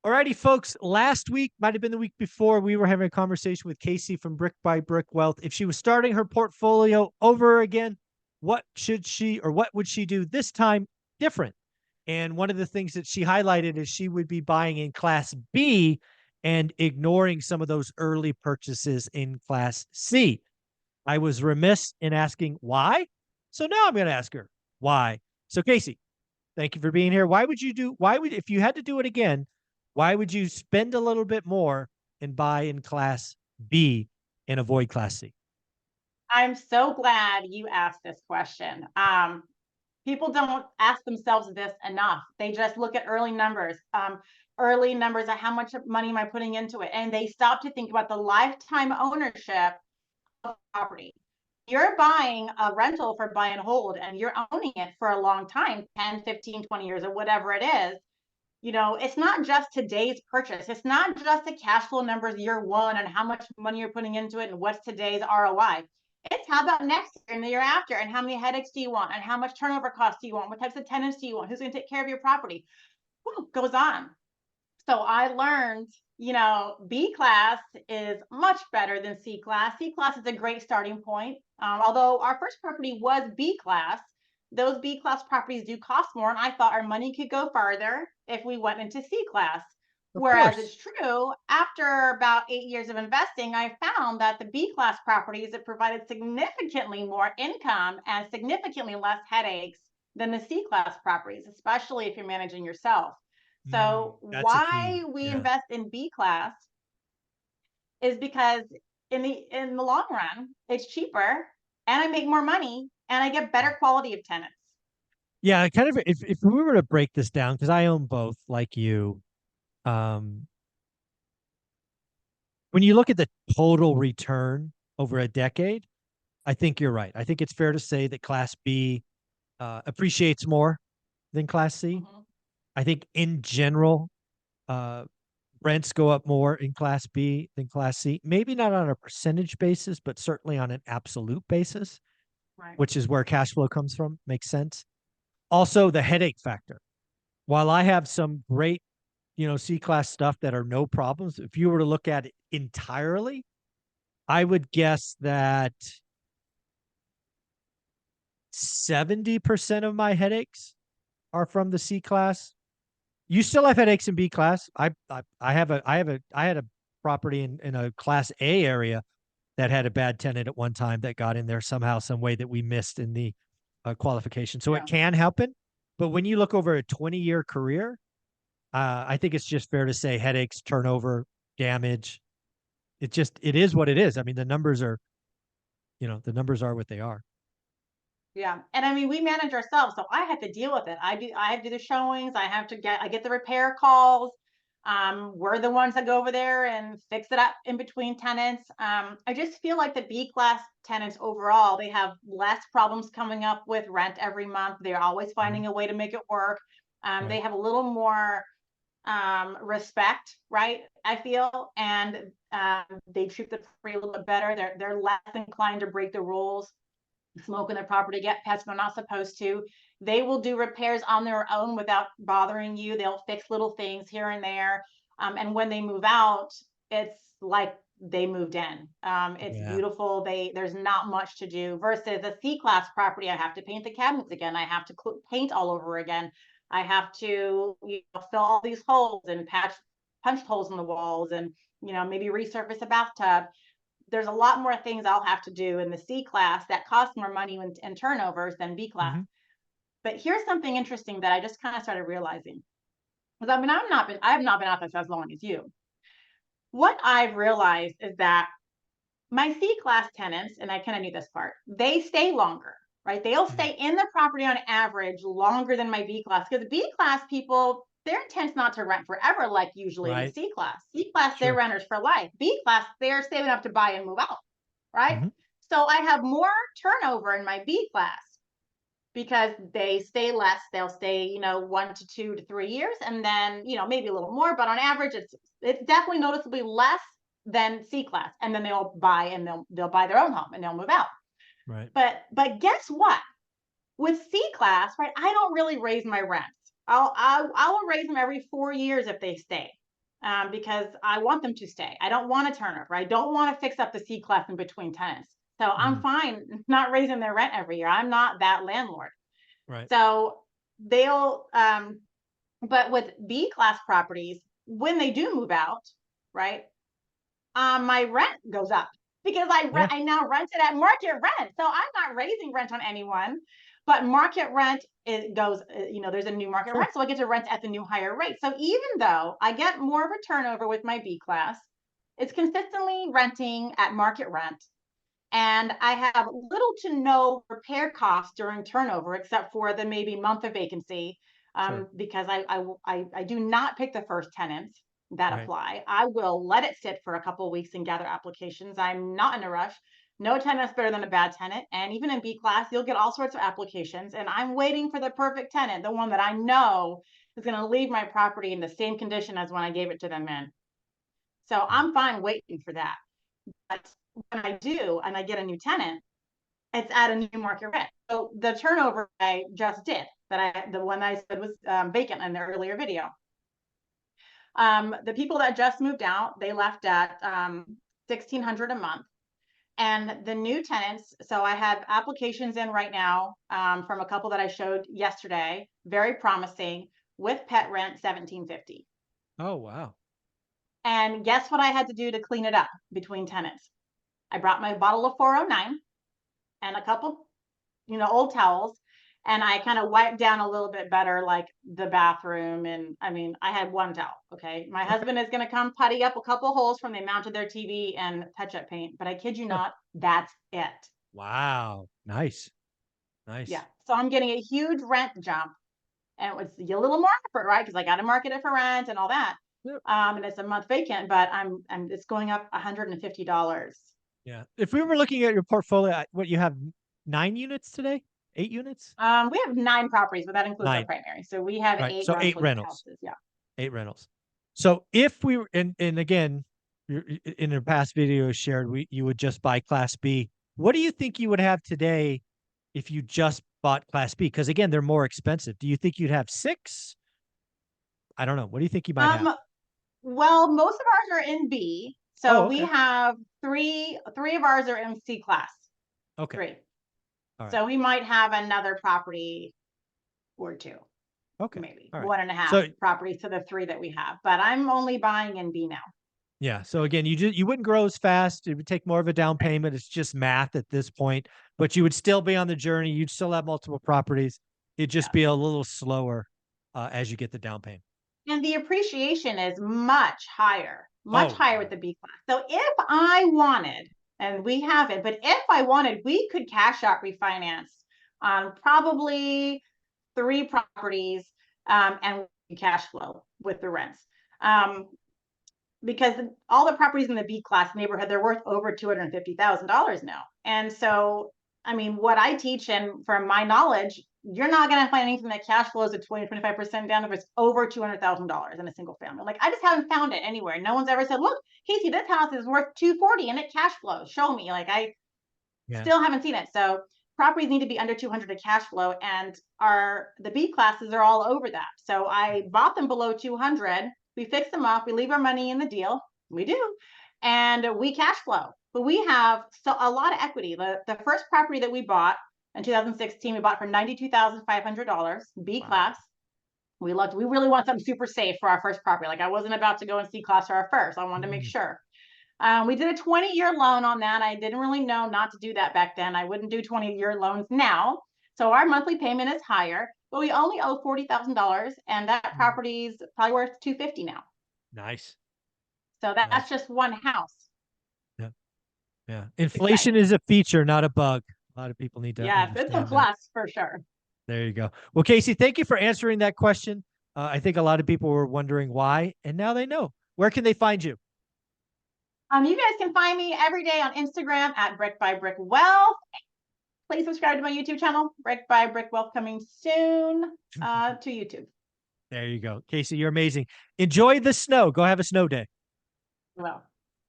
Alrighty, folks. Last week, might have been the week before, we were having a conversation with Casey from Brick by Brick Wealth. If she was starting her portfolio over again, what should she or what would she do this time different? And one of the things that she highlighted is she would be buying in Class B and ignoring some of those early purchases in Class C. I was remiss in asking why. So now I'm going to ask her why. So, Casey, thank you for being here. If you had to do it again, why would you spend a little bit more and buy in Class B and avoid Class C? I'm so glad you asked this question. People don't ask themselves this enough. They just look at early numbers at how much money am I putting into it, and they stop to think about the lifetime ownership of property. You're buying a rental for buy and hold, and you're owning it for a long time, 10, 15, 20 years, or whatever it is. It's not just today's purchase. It's not just the cash flow numbers year one and how much money you're putting into it and what's today's ROI. It's how about next year and the year after, and how many headaches do you want, and how much turnover costs do you want, what types of tenants do you want, who's going to take care of your property. Whew, goes on. So I learned, B class is much better than C class. C class is a great starting point. Although our first property was B class, those B class properties do cost more, and I thought our money could go farther if we went into C class. Of Whereas course. it's true, after about 8 years of investing, I found that the B class properties have provided significantly more income and significantly less headaches than the C class properties, especially if you're managing yourself. So That's a key. why we Yeah. invest in B class is because in the long run, it's cheaper and I make more money and I get better quality of tenants. Yeah, kind of if we were to break this down, because I own both like you, um, when you look at the total return over a decade, I think you're right. I think it's fair to say that Class B appreciates more than Class C. Mhm. I think in general, uh, rents go up more in Class B than Class C. Maybe not on a percentage basis, but certainly on an absolute basis, Right. which is where cash flow comes from. Makes sense. Also, the headache factor. While I have some great, C class stuff that are no problems, if you were to look at it entirely, I would guess that 70% of my headaches are from the C class. You still have headaches in B class. I had a property in a Class A area that had a bad tenant at one time that got in there somehow, some way that we missed in the qualification. So it Yeah. can happen. But when you look over a 20-year career, I think it's just fair to say headaches, turnover, damage. It is what it is. I mean, the numbers are what they are. Yeah. And I mean, we manage ourselves, so I have to deal with it. I have to do the showings, I get the repair calls. We're the ones that go over there and fix it up in between tenants. I just feel like the B class tenants overall, they have less problems coming up with rent every month. They're always Mhm. finding a way to make it work. They Right. have a little more respect, right? I feel, and they treat the property a little bit better. They're less inclined to break the rules, smoke in their property, get pets they're not supposed to. They will do repairs on their own without bothering you. They'll fix little things here and there. And when they move out, it's like they moved in. It's Yeah. beautiful. There's not much to do versus a C class property. I have to paint the cabinets again. I have to paint all over again. I have to fill all these holes and punched holes in the walls, and maybe resurface a bathtub. There's a lot more things I'll have to do in the C class that cost more money and turnovers than B class. Hmm. But here's something interesting that I just kind of started realizing. Because I have not been at this as long as you. What I've realized is that my C class tenants, and I kind of knew this part, they stay longer, right? They'll Yeah. stay in the property on average longer than my B class, because B class people, their intent's not to rent forever, like usually in the Right. C class. C class, they're Sure. renters for life. B class, they're saving up to buy and move out, right? Hmm. So I have more turnover in my B class because they stay less. They'll stay, 1 to 2 to 3 years, and then maybe a little more, but on average, it's definitely noticeably less than C class. And then they'll buy their own home and they'll move out. Right. But guess what? With C class, right? I don't really raise my rents. I will raise them every 4 years if they stay. because I want them to stay. I don't want a turnover. I don't want to fix up the C class in between tenants. So I'm fine not raising their rent every year. I'm not that landlord. Right. So they'll, but with B class properties, when they do move out, right, my rent goes up because Yeah. I now rent it at market rent. So I'm not raising rent on anyone, but market rent, it goes, there's a new market Sure. rent. So I get to rent at the new higher rate. So even though I get more of a turnover with my B class, it's consistently renting at market rent. And I have little to no repair costs during turnover, except for the maybe month of vacancy, Sure. because I do not pick the first tenants that Right. apply. I will let it sit for a couple of weeks and gather applications. I'm not in a rush. No tenant is better than a bad tenant. And even in B class, you'll get all sorts of applications. And I'm waiting for the perfect tenant, the one that I know is going to leave my property in the same condition as when I gave it to them in. So Yeah. I'm fine waiting for that. But when I do and I get a new tenant, it's at a new market rent. So the turnover I just did, the one I said was vacant in the earlier video. The people that just moved out, they left at $1,600 a month. And the new tenants, so I have applications in right now from a couple that I showed yesterday, very promising, with pet rent $1,750. Oh, wow. And guess what I had to do to clean it up between tenants? I brought my bottle of 409 and a couple, old towels. And I kind of wiped down a little bit better, like the bathroom. And I mean, I had one towel. Okay. My Okay. husband is going to come putty up a couple holes from the amount of their TV and touch up paint. But I kid you Sure. not, that's it. Wow. Nice. Yeah. Nice. So I'm getting a huge rent jump. And it was a little more effort, right? Because I got to market it for rent and all that. Yep. And it's a month vacant, but it's going up $150. Yeah. If we were looking at your portfolio, what you have 9 units today? 8 units? We have 9 properties, but that includes our 9. primary. So we have Right. 8 So 8 rental rentals. houses. Yeah. 8 rentals. So if we were, and again, in a past video shared, you would just buy Class B. What do you think you would have today if you just bought Class B? Because again, they're more expensive. Do you think you'd have 6? I don't know. What do you think you might have? Well, most of ours are in B. Oh, So we okay. have three of ours are in C class. Okay. 3. All right. So we might have another property or 2, Okay. maybe All right. 1.5 So properties to the 3 that we have. But I'm only buying in B now. yeah. So again, you wouldn't grow as fast. It would take more of a down payment. It's just math at this point, but you would still be on the journey. You'd still have multiple properties. It'd just Yeah. be a little slower as you get the down payment. And the appreciation is much higher Oh, with the B class. So if I wanted, and we haven't, but if I wanted, we could cash out refinance on probably 3 properties and cash flow with the rents. Because all the properties in the B class neighborhood, they're worth over $250,000 now. And so, I mean, what I teach and from my knowledge, you're not going to find anything that cash flows at 20-25% down if it's over $200,000 in a single family. Like, I just haven't found it anywhere. No one's ever said, look, Casey, this house is worth 240 and it cash flows. Show me. Like, I still haven't seen it. So properties need to be under 200 to cash flow, and the B classes are all over that. So I bought them below 200. We fix them up. We leave our money in the deal. We do, and we cash flow. But we have a lot of equity. The first property that we bought in 2016, we bought for $92,500. B class. We really want something super safe for our first property. Like, I wasn't about to go in C class for our first. I wanted to make sure. We did a 20-year loan on that. I didn't really know not to do that back then. I wouldn't do 20-year loans now. So our monthly payment is higher, but we only owe $40,000, and that property's probably worth $250 now. Nice. So that's just one house. Yeah. Yeah. Inflation is a feature, not a bug. A lot of people need to Yes, it's a understand that. plus for sure. There you go. Well, Casey, thank you for answering that question. I think a lot of people were wondering why, and now they know. Where can they find you? You guys can find me every day on Instagram at Brick by Brick Wealth. Please subscribe to my YouTube channel, Brick by Brick Wealth, coming soon to YouTube. There you go. Casey, you're amazing. Enjoy the snow. Go have a snow day. Well.